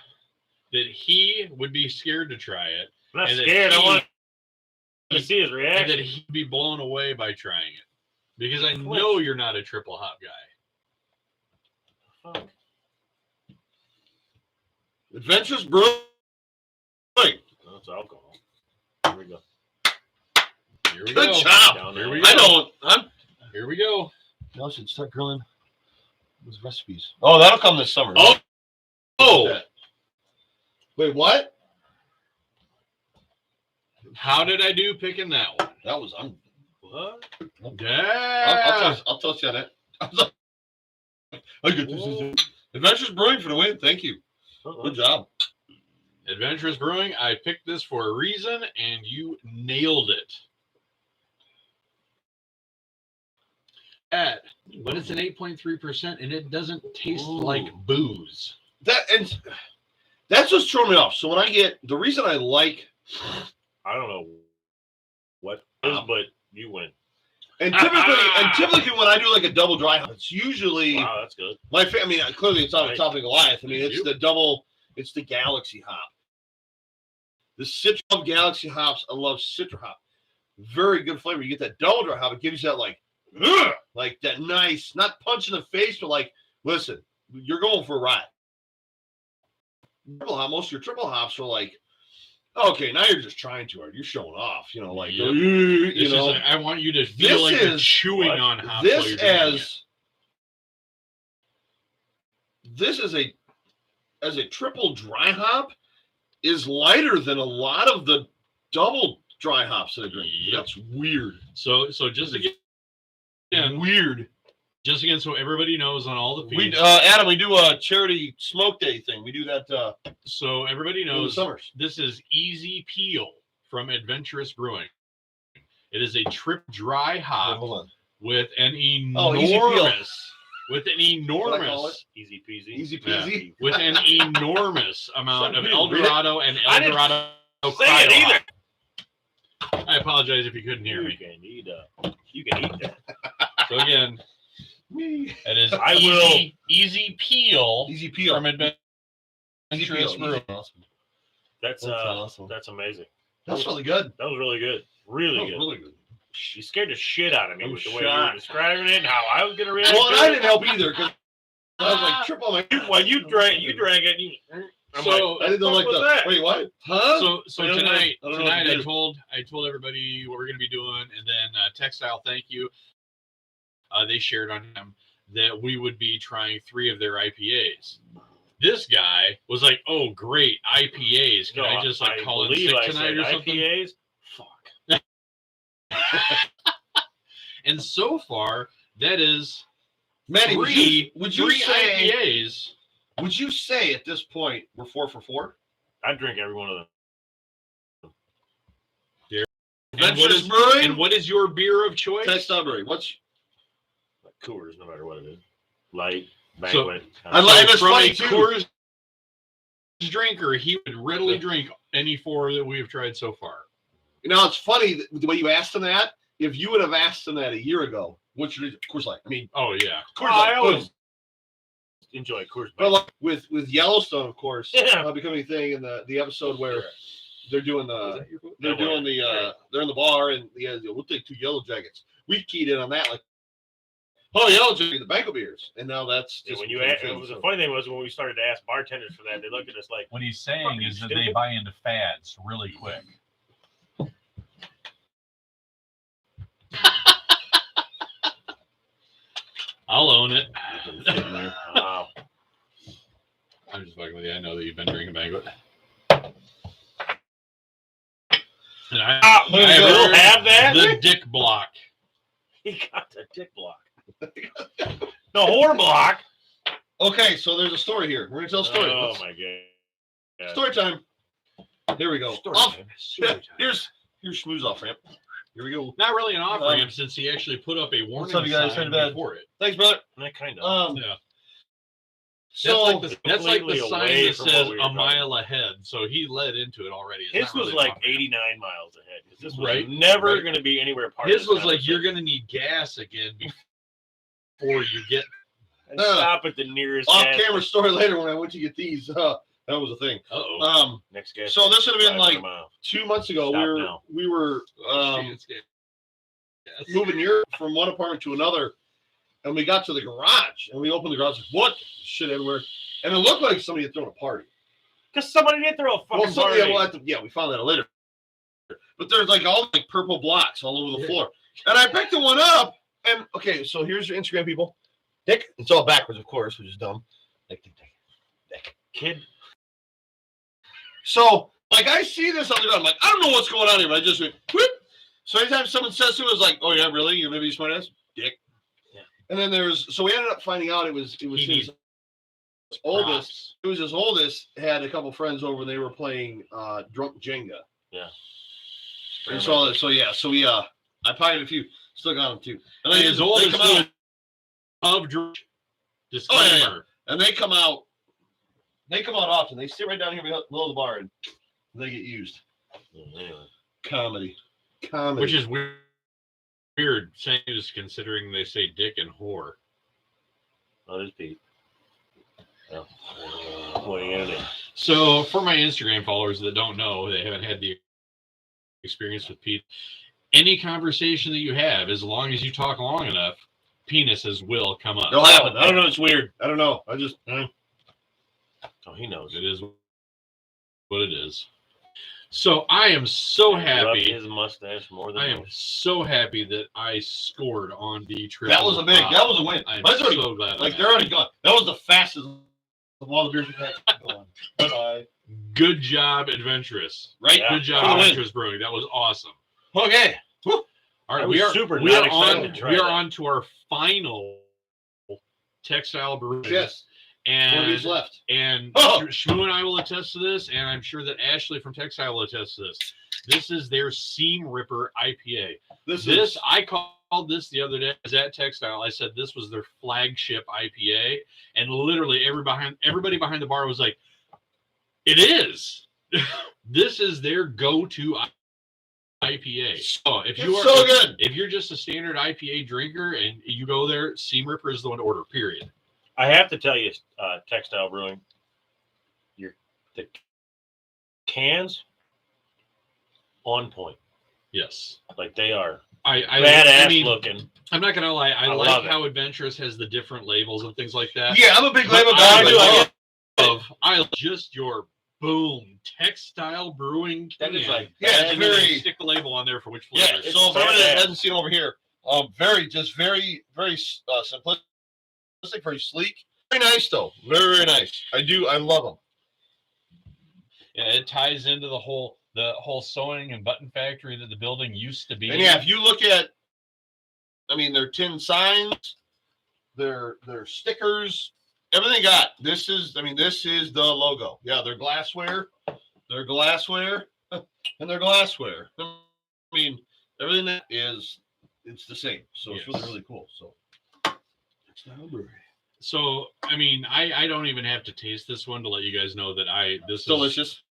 that he would be scared to try it, I'm not And that scared. I he- want to see his and reaction. that he'd be blown away by trying it. Because I know you're not a triple hop guy. Fuck. Adventurous Brewing. That's alcohol. Here we go. Here we Good go. job. Down Here there. we I don't. Here we go. I should start grilling with recipes. Oh, that'll come this summer. Oh, Wait, what? how did I do picking that one? That was. What? Yeah. I'll touch on it. I get this. Adventurous Brewing for the win. Thank you. Good job. Adventurous Brewing, I picked this for a reason, and you nailed it. But it's an 8.3%, and it doesn't taste Ooh. like booze. That's what's throwing me off. So when I get the reason I like, I don't know what it is, but you win. and typically when I do like a double dry hop, it's usually Wow, that's good. I mean, clearly it's on the top of Goliath. I mean, Thank it's you. the double. It's the Galaxy hop. The Citra of Galaxy hops. I love Citra hop. Very good flavor. You get that double dry hop. It gives you that like like that nice, not punch in the face, but like, listen, you're going for a ride. Most of your triple hops are like, okay, now you're just trying too hard. You're showing off, like, you know. I want you to feel like you're chewing on hops. This as a triple dry hop is lighter than a lot of the double dry hops that I drink. Yep. That's weird. So just again, weird. Just again, so everybody knows on all the feeds. Adam, we do a charity smoke day thing. We do that. So everybody knows summers. This is Easy Peel from Adventurous Brewing. It is a trip dry hop with an enormous, easy peasy, easy peasy, yeah, with an enormous amount of El Dorado and El Dorado. Say it either. I apologize if you couldn't hear me. You can eat that. So again, it is Easy Peel from Adventurous Brewing. That's awesome. That's amazing. That's really good. That was really good. Really good. You scared the shit out of me with the way you were describing it and how I was going to react. Well, and I didn't help either because I was like triple. Well, you drank it. I didn't know like that. Wait, what? Huh? So tonight I told everybody what we're going to be doing, and then Textile, thank you. They shared on him that we would be trying 3 of their IPAs. This guy was like, "Oh, great IPAs! Can I just call in sick tonight or something?" IPAs? Fuck. And so far, that is Matty, would you three say IPAs. Would you say at this point we're 4 for 4? I'd drink every one of them. And what is your beer of choice? Textile Brewery. What's Coors, no matter what it is. Light, banquet. I like this from funny a too. Coors drinker, he would readily drink any 4 that we have tried so far. You know, it's funny the way you asked him that. If you would have asked him that a year ago, what's your Coors Light? I mean, oh yeah, Coors Light. I always enjoy Coors. But like with Yellowstone, of course, becoming a thing in the episode where they're doing they're in the bar and we'll take 2 Yellow Jackets. We keyed in on that like, oh, Yellow Jacket, the banquet beers, and now that's just when you asked. It was the funny thing was when we started to ask bartenders for that, they looked at us like, what he's saying is that they buy into fads really quick. I'll own it. Wow. I'm just fucking with you. I know that you've been drinking banquet. And I will have that. The dick block. He got the dick block. The whore block. Okay, so there's a story here. We're gonna tell a story. Oh my god. Story time. Here we go. Story time. Here's Shmoo's off ramp. Here we go. Not really an off ramp since he actually put up a warning up, you guys? sign Before before it. Thanks, brother. That kind of. Yeah. So that's like the sign that says we a mile ahead. So he led into it already. His was like 89 miles ahead. This was never going to be anywhere part His of was like you're going to need gas again before you get. And stop at the nearest. Off-camera story later when I went to get these. That was a thing. Uh-oh. Next gas. So this would have been like 2 months ago. We were moving here from one apartment to another, and we got to the garage, and we opened the garage. What shit everywhere? And it looked like somebody had thrown a party. Because somebody did throw a fucking party. We found that out later. But there's like all like purple blocks all over the floor. And I picked the one up, and okay, so here's your Instagram people. Dick, it's all backwards, of course, which is dumb. Dick. Kid. So, like, I see this on the ground. I'm like, I don't know what's going on here, but I just went, whoop. So anytime someone says to me, it's like, oh yeah, really? You're maybe smart ass? Dick. Yeah. And then so we ended up finding out it was his oldest. It was his oldest, had a couple friends over, and they were playing drunk Jenga. Yeah. And so we I pied a few, still got them too. And then his oldest of disclaimer. Oh, yeah. And they come out often. They sit right down here below the bar and they get used. Comedy. Which is weird saying this considering they say dick and whore. Oh, there's Pete. Oh. What are you gonna do? So for my Instagram followers that don't know, they haven't had the experience with Pete. any conversation that you have, as long as you talk long enough, penises will come up. They'll happen. I don't know. It's weird. I don't know. I just. Oh, he knows. It is what it is. So I am so happy. His mustache more than I am so happy that I scored on the triple. That was a big. That was a win. I'm That's already, so glad. like they're already gone. That was the fastest of all the beers we've had. Bye. Good job, Adventurous. Right. Yeah. Good job, Adventurous Brewing. That was awesome. Okay. All right, we are on to our final textile brew. Yes. And One left. And Shmoo and I will attest to this, and I'm sure that Ashley from Textile will attest to this. This is their Seam Ripper IPA. I called this the other day. I was at Textile. I said this was their flagship IPA, and literally everybody behind the bar was like, "It is. This is their go-to IPA." So if you're just a standard IPA drinker and you go there, Seam Ripper is the one to order. Period. I have to tell you, Textile Brewing, the cans on point. Yes, like they are. Badass looking. I'm not gonna lie. I like how Adventurous has the different labels and things like that. Yeah, I'm a big label guy. I love just your boom Textile Brewing can. That is like and then stick the label on there for which flavor. Yeah, so for anyone that hasn't seen over here, very simplistic. Very sleek, very nice though. Very nice. I love them. Yeah, it ties into the whole sewing and button factory that the building used to be. And yeah, if you look at, their tin signs, their stickers, everything got. This is the logo. Yeah, their glassware, and their glassware. Everything that is, it's the same. So it's really, really cool. So. So I don't even have to taste this one to let you guys know that this is delicious.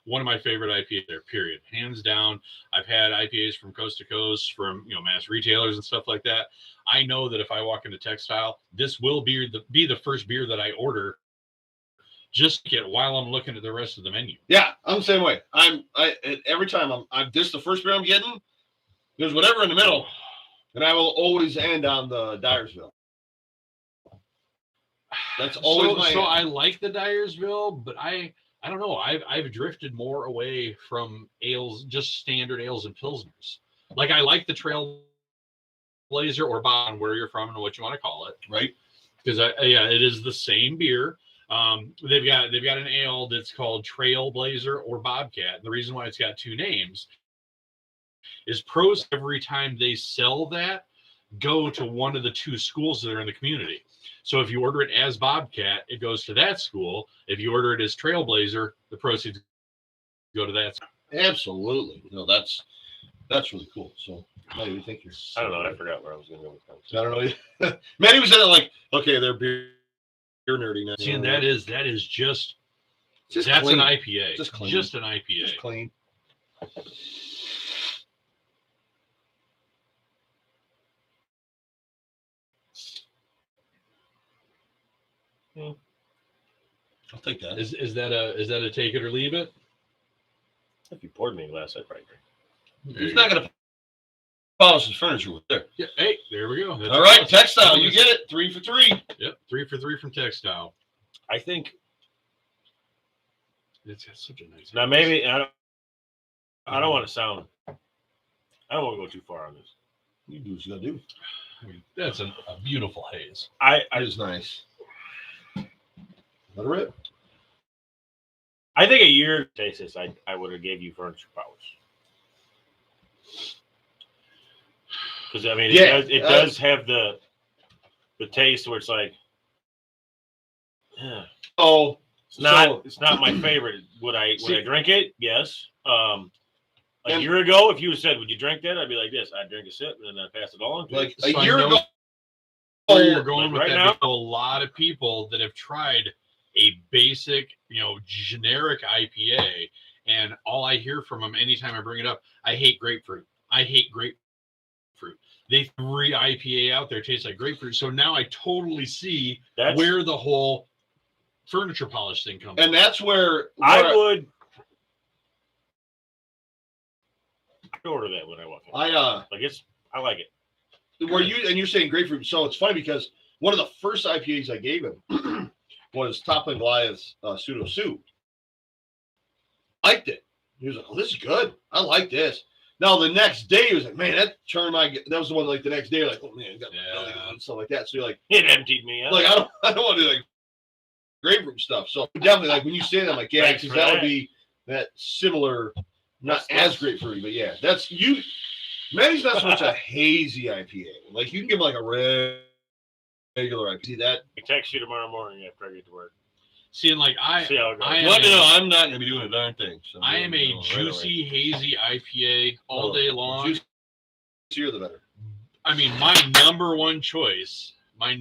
One of my favorite IPAs there, period. Hands down. I've had IPAs from coast to coast, from mass retailers and stuff like that. I know that if I walk into Textile, this will be the first beer that I order just to get while I'm looking at the rest of the menu. Yeah, I'm the same way. Every time this is the first beer I'm getting. There's whatever in the middle, and I will always end on the Dyersville. That's always So I like the Dyersville, but I don't know. I've drifted more away from ales, just standard ales and pilsners. Like I like the Trailblazer or Bond, where you're from and what you want to call it, right? Because it is the same beer. They've got an ale that's called Trailblazer or Bobcat. And the reason why it's got two names is pros every time they sell that go to one of the two schools that are in the community. So if you order it as Bobcat, it goes to that school. If you order it as Trailblazer, the proceeds go to that school. Absolutely. No, that's really cool. So, Matty, what do you think? I don't know. I forgot where I was going to go with that. I don't know. Matty was in it like, okay, they're beer nerdy now. See, and that is just that's clean. an IPA. Just clean. Just an IPA. Just clean. I'll take that. Is that a take it or leave it? If you poured me a glass, I'd probably drink. He's not going to polish his furniture with there. Yeah, hey, there we go. That's all right, Textile, you get it. 3 for 3. Yep, 3 for 3 from Textile. I think it's got such a nice. Now maybe I don't want to sound. I don't want to go too far on this. You do what you got to do. That's a beautiful haze. It is nice. Let it rip. I think a year to taste this, I would have gave you furniture powers. Because it does have the taste where it's like, it's not my favorite. Would I drink it? Yes. A year ago, if you said, "Would you drink that?" I'd be like, "Yes, I'd drink a sip and then I'd pass it on." Like a year ago, you're going with right now. A lot of people that have tried a basic, generic IPA, and all I hear from them anytime I bring it up, I hate grapefruit. They threw IPA out there, tastes like grapefruit. So now I totally see where the whole furniture polish thing comes. And that's where I would order that when I walk in. I like it. You're saying grapefruit. So it's funny because one of the first IPAs I gave him was Toppling Goliath's Pseudo Soup. Liked it. He was like, "Oh, this is good. I like this." Now the next day he was like, "Man, that was the one like the next day, like, oh man, I got my belly and stuff like that." So you're like, it emptied me out. Like I don't want to do like grapefruit stuff. So definitely like when you say that, I'm like, yeah, because that would be that similar, not as grapefruity, but yeah, that's you. Matty's not so much a hazy IPA. Like you can give him like a regular IPA. See that? I text you tomorrow morning after I get to work. See, and like I'm not gonna be doing a darn thing. So I am a juicy, hazy IPA all day long. Juicier the better. I mean, my number one choice. We're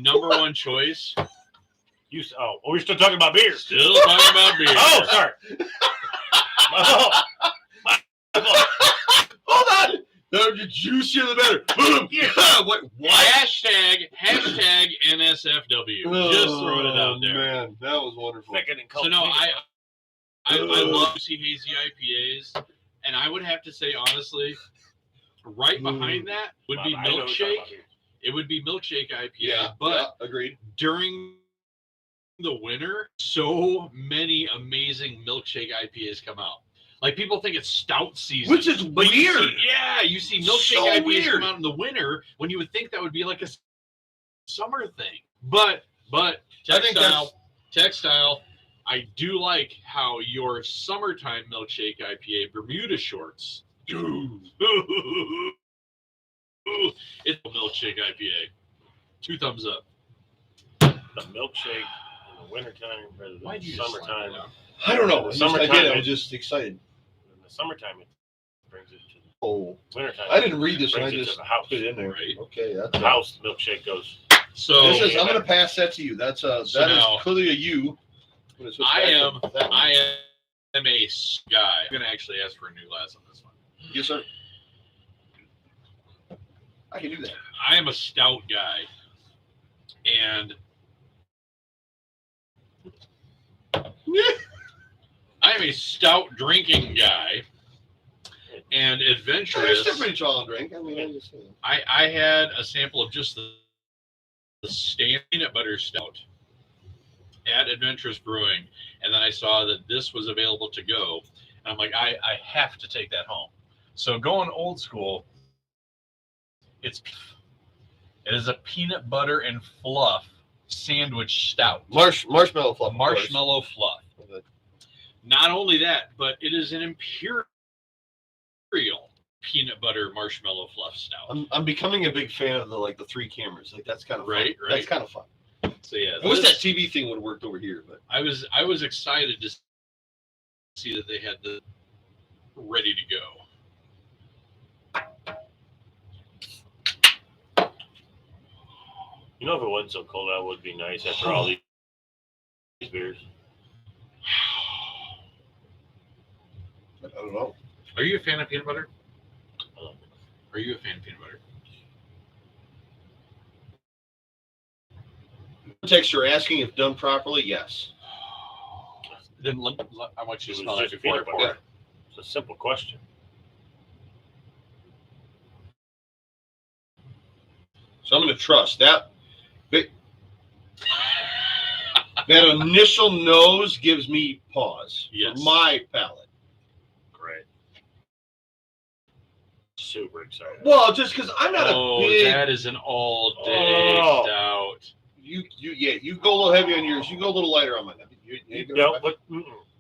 still talking about beer. Still talking about beer. Oh, sorry. Hold on. The juicier the better. Boom. Yeah. What? Hashtag NSFW. Just throwing it out there. Man, that was wonderful. So no, I love juicy hazy IPAs, and I would have to say honestly, right behind that would be Milkshake. It would be Milkshake IPA. Yeah, but agreed. During the winter, so many amazing Milkshake IPAs come out. Like people think it's stout season, which is weird. You see Milkshake IPAs come out in the winter when you would think that would be like a summer thing. But textile. I do like how your summertime Milkshake IPA Bermuda shorts. It's a Milkshake IPA. 2 thumbs up. The milkshake in the wintertime rather than the summertime. I don't know. Summertime, I was just excited. In the summertime, it brings it to the wintertime. I didn't read this one. I just put it in there. Right. Okay, that's the house milkshake goes. So I'm going to pass that to you. That's is clearly a you. I am a guy. I'm going to actually ask for a new glass on this one. Yes, sir. I can do that. I am a stout guy, and I am a stout drinking guy, and adventurous. It's a pretty tall drink. I mean, I had a sample of just the standard peanut butter stout at Adventurous Brewing, and then I saw that this was available to go, and I'm like, I have to take that home. So going old school, it is a peanut butter and fluff sandwich stout. Marshmallow fluff. Marshmallow fluff. Not only that, but it is an imperial peanut butter marshmallow fluff stout. I'm becoming a big fan of the 3 cameras. Like that's kind of right. That's kind of fun. So yeah, I wish that TV thing would have worked over here, but I was excited to see that they had the ready to go. You know, if it wasn't so cold, that would be nice after all these beers. I don't know. Are you a fan of peanut butter? Are you a fan of peanut butter? Text you're asking if done properly, yes. Then I want you to smell it it before I pour it. It's a simple question. So I'm going to trust that. That initial nose gives me pause for my palate. Great. Super excited. Well, just because I'm not a big. That is an all-day stout. You go a little heavy on yours. You go a little lighter on mine.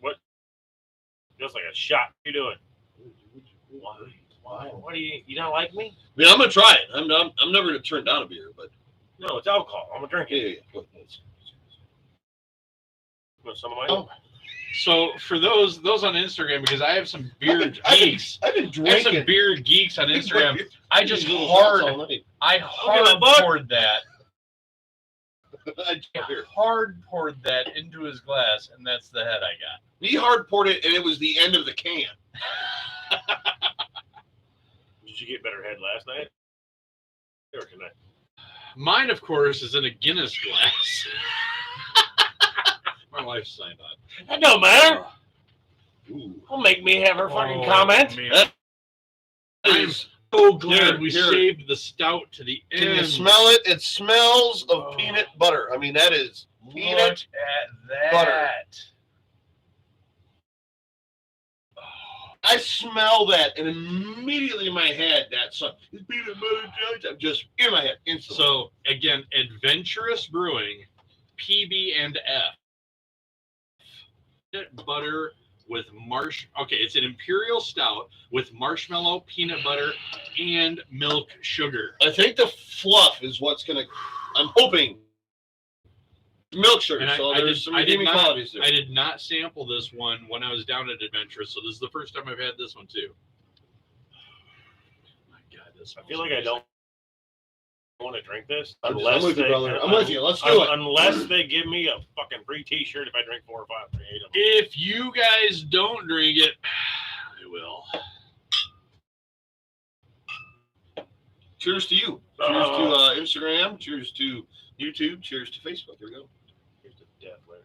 What? Feels like a shot. What are you doing? Why? What do you don't like me? I mean, I'm gonna try it. I'm never gonna turn down a beer, but no, it's alcohol. I'm gonna drink it. Yeah. Some of mine. Oh. So for those on Instagram, because I have some beer geeks. I've been I have drinking. some beer geeks on Instagram. I just hard poured that. Hard poured that into his glass, and that's the head I got. He hard poured it, and it was the end of the can. Did you get better head last night or tonight? Mine, of course, is in a Guinness glass. My wife's signed on. That don't matter. Don't make me have her fucking comment. I so glad Here, we here. saved the stout to the end. Can you smell it? It smells of peanut butter. I mean, that is peanut Look at that. butter. I smell that, and immediately in my head, that song, it's peanut butter jelly. I'm just in my head instantly. So again, Adventurous Brewing, PB and F. Peanut butter with Okay, it's an imperial stout with marshmallow, peanut butter, and milk sugar. I think the fluff is what's gonna. I'm hoping milk sugar. And So there's some redeeming qualities there. I did not sample this one when I was down at Adventurous, so this is the first time I've had this one too. My God, this. I feel like I don't want to drink this I'm unless with you, they, brother. I'm with you. Let's do it. Unless they give me a fucking free T-shirt if I drink 4 or 5 or 8 of them. If you guys don't drink it, I will. Cheers to you. Cheers to Instagram. Cheers to YouTube. Cheers to Facebook. Here we go. Here's the death layer.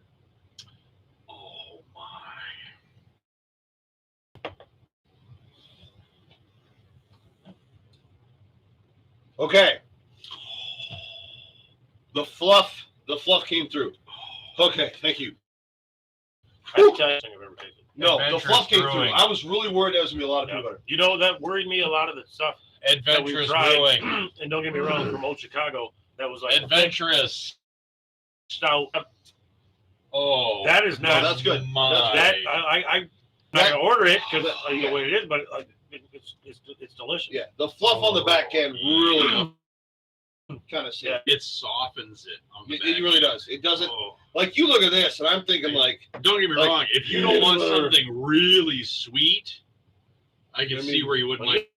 Oh my! Okay. The fluff came through. Okay, thank you. I can tell you something I've ever tasted. No, the Adventurous fluff came through. Brewing. I was really worried there was gonna be a lot of peanut Yeah. butter. You know, that worried me a lot of the stuff that we Adventurous tried. Brewing. And don't get me wrong, from old Chicago, that was like Adventurous. stout. Oh, That is not. that's good. My. That I'm not gonna order it because you know what it is, but it's delicious. Yeah, the fluff on the back can really kind of Yeah. It softens it on the back. It really does. It doesn't Oh. like you look at this, and I'm thinking like, Don't get me Like, wrong. If you don't want something really sweet, I can I see mean, where you wouldn't well, like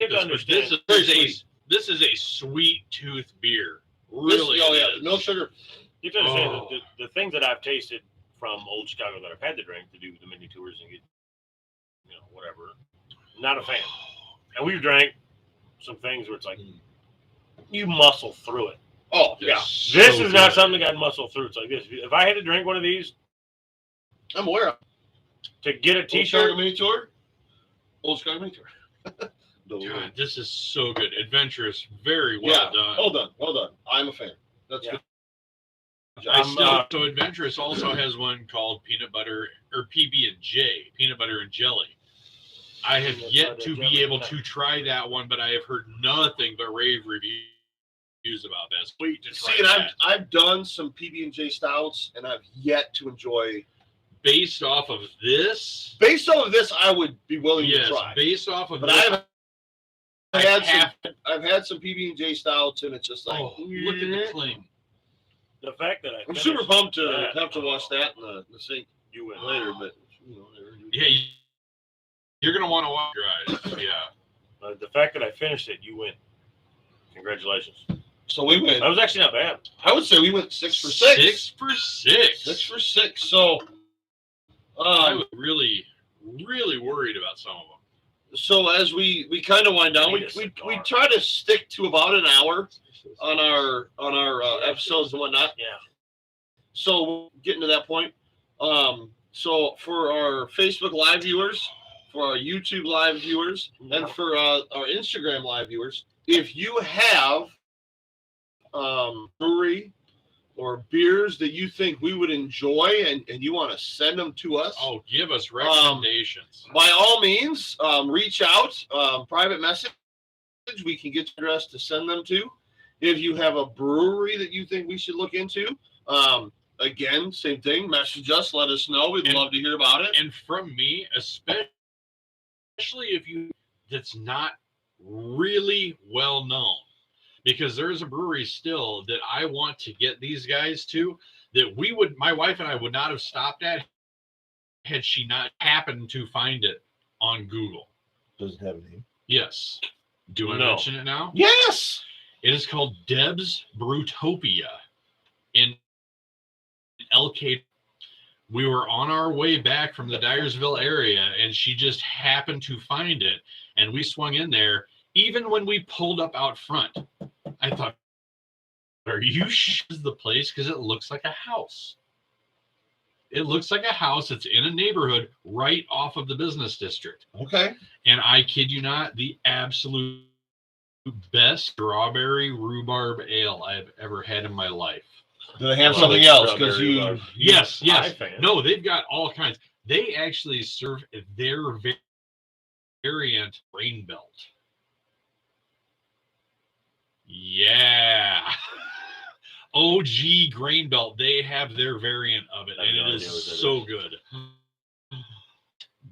You have to this. But understand. this is a sweet tooth beer. this, Really, oh yeah, is. no sugar. You have to understand Oh. that the things that I've tasted from old Chicago that I've had to drink to do the mini tours and get, you know, whatever. Not a fan. And we've drank some things where it's like you muscle through it. Oh It's yeah, so This is not good. something I'd muscle through. It's like this. If I had to drink one of these I'm aware of. to get a Old Chicago T-shirt, mini tour. Old Chicago mini tour. God, this is so good. Adventurous, very well Yeah, done. well done. I'm a fan. That's Yeah. good. So Adventurous also has one called Peanut Butter or PB&J, Peanut Butter and Jelly. I have yet to be able to try that one, but I have heard nothing but rave reviews about that. So wait to try See, and that. I've done some PB&J stouts, and I've yet to enjoy. Based off of this, Based off of this, I would be willing yes, to try. based off of But this, I've had some PB&J stouts, and it's just like, look at the cling. the fact that I I'm finished super pumped to that, have to watch that in the sink You win. later, but you know, Yeah, you're gonna want to watch your eyes. Yeah. The fact that I finished it, you win. Congratulations. So we went. That was actually not bad. I would say we went 6 for 6. 6 for 6. 6 for 6. So, I was really worried about some of them. so as we kind of wind down, we try to stick to about an hour on our episodes and whatnot. Yeah. So getting to that point, so for our Facebook Live viewers, for our YouTube Live viewers, and for our Instagram Live viewers, if you have brewery or beers that you think we would enjoy and you want to send them to us, Oh, give us recommendations. by all means, reach out, private message. We can get the address to send them to. If you have a brewery that you think we should look into, again, same thing. Message us, let us know. We'd love to hear about it. And from me, especially if that's not really well known, because there is a brewery still that I want to get these guys to that my wife and I would not have stopped at had she not happened to find it on Google. Does it have a name? Yes. Do I No. mention it now? Yes. It is called Debs Brewtopia in LK. We were on our way back from the Dyersville area, and she just happened to find it, and we swung in there. Even when we pulled up out front, I thought, "Are you sure this is the place?" Because it looks like a house. It looks like a house that's in a neighborhood right off of the business district. Okay. And I kid you not, the absolute best strawberry rhubarb ale I've ever had in my life. Do they have something else? Because Yes. No, they've got all kinds. They actually serve their variant Grain Belt. Yeah. OG Grain Belt. They have their variant of it, and it is so good.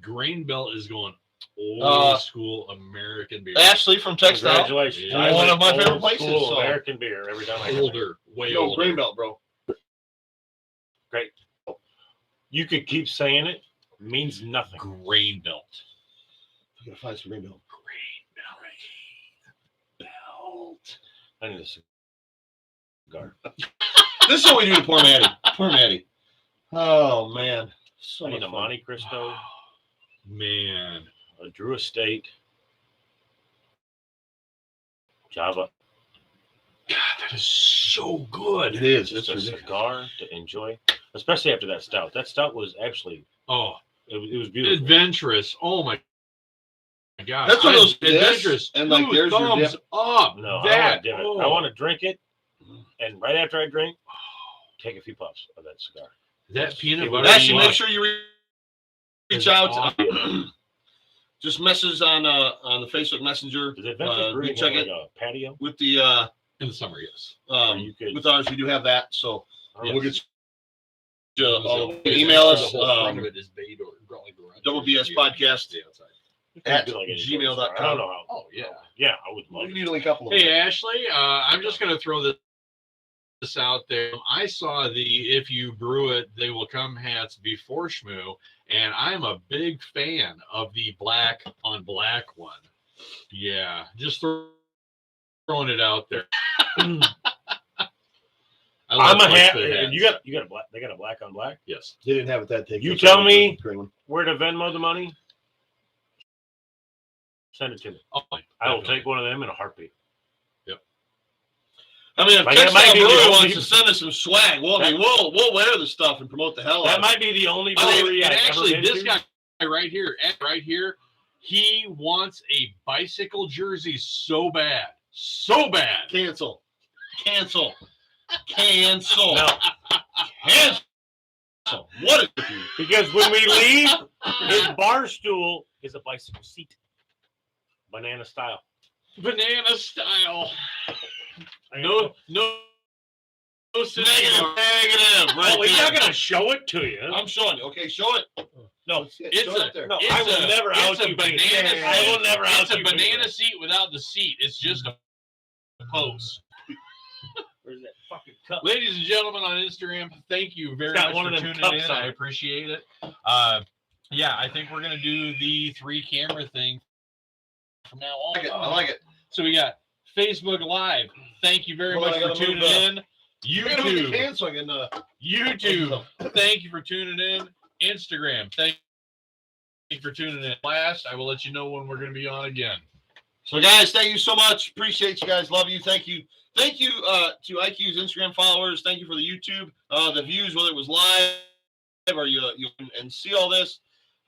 Grain Belt is going old school American beer. Ashley from Textile. Congratulations. Yeah. One of my favorite places. So. American beer every time I Older, way older. Grain Belt, bro. Great. You could keep saying it. Means nothing. Grain Belt. I gotta find some Grain Belt. Grain Belt. I need a cigar. This is what we do to poor Matty. Poor Matty. Oh man. So I need a fun. Monte Cristo. Man. A Drew Estate. Java. God, that is so good. It is. Just a cigar to enjoy, especially after that stout. That stout was actually it was beautiful. Adventurous. Oh my God. That's one of those adventurous. And like there's your thumbs dip. up. No, I that. want to dip it. I want to drink it, and right after I drink, take a few puffs of that cigar. That peanut butter. Actually, make sure you reach out. Awesome. Just message on the Facebook Messenger. Is Adventure Brewing check like it a patio? with the in the summer, yes. You could, with ours, we do have that. So Yes. we'll get you. Email us. The whole front of it is made or like Double BS podcast at do like any gmail.com. I don't know how. Oh yeah. Yeah, I would love We it. need only a couple of them. Hey Ashley, I'm just gonna throw this out there. I saw the "If You Brew It, They Will Come" hats before Shmoo, and I'm a big fan of the black on black one. Yeah, just throwing it out there. I'm a hat. You got a black. They got a black on black. Yes. They didn't have it that day. You tell me where to Venmo the money. Send it to me. Oh, I will take one of them in a heartbeat. I mean, if Like, that Textile might be the Brewery only- wants to send us some swag, we'll wear the stuff and promote the hell out That of might be the only Oh, brewery and I've actually, ever been this to. guy right here, he wants a bicycle jersey so bad. it. Cancel. No, Cancel. What is it? because when we leave, his bar stool is a bicycle seat, banana style. Banana style. Negative. Right We're there. not gonna show it to you. I'm showing you. Okay, show it. No, It's Show it a- up there. no, It's I will never out it's a you. banana. I will never out It's a you. banana seat without the seat. It's just a post. Where's that fucking cup? Ladies and gentlemen on Instagram, thank you very Got much one for of them tuning in. cups on I it. appreciate it. Yeah, I think we're gonna do the 3-camera thing from now on. I like it. So we got Facebook Live. Thank you very Hold on, much I for gotta tuning move in. You gotta move the YouTube. can so I can, YouTube. Thank you for tuning in. Instagram. Thank you for tuning in. Last, I will let you know when we're going to be on again. So guys, thank you so much. Appreciate you guys. Love you. Thank you. Thank you to IQ's Instagram followers. Thank you for the YouTube, the views, whether it was live or you and see all this.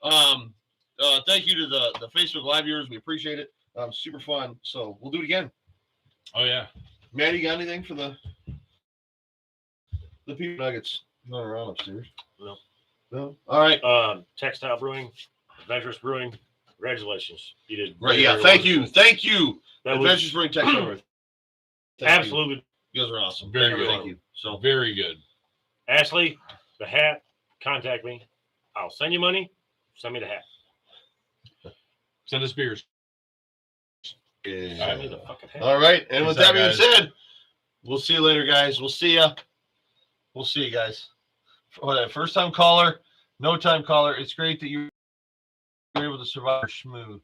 Thank you to the Facebook Live viewers. We appreciate it. Super fun. So we'll do it again. Oh, yeah. Maddie, you got anything for the people nuggets going around upstairs? No. No? All right. Textile Brewing, Adventurous Brewing. Congratulations, you did. Right. very, Yeah. very Thank you. wonderful. Thank you. That was Adventures Spring Textile. Thank you. absolutely. You guys are awesome. Very good. Thank you. So Very good. Ashley, the hat. Contact me. I'll send you money. Send me the hat. Send us beers. Send me the fucking hat. all right. And with Peace that out, being guys. said, we'll see you later, guys. We'll see ya. We'll see you guys. First time caller, no time caller. It's great that you were able to survive Shmoo.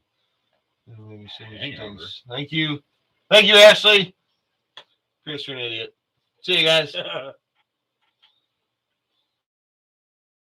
Maybe say these things. Thank you. Thank you, Ashley. Chris, you're an idiot. See you guys.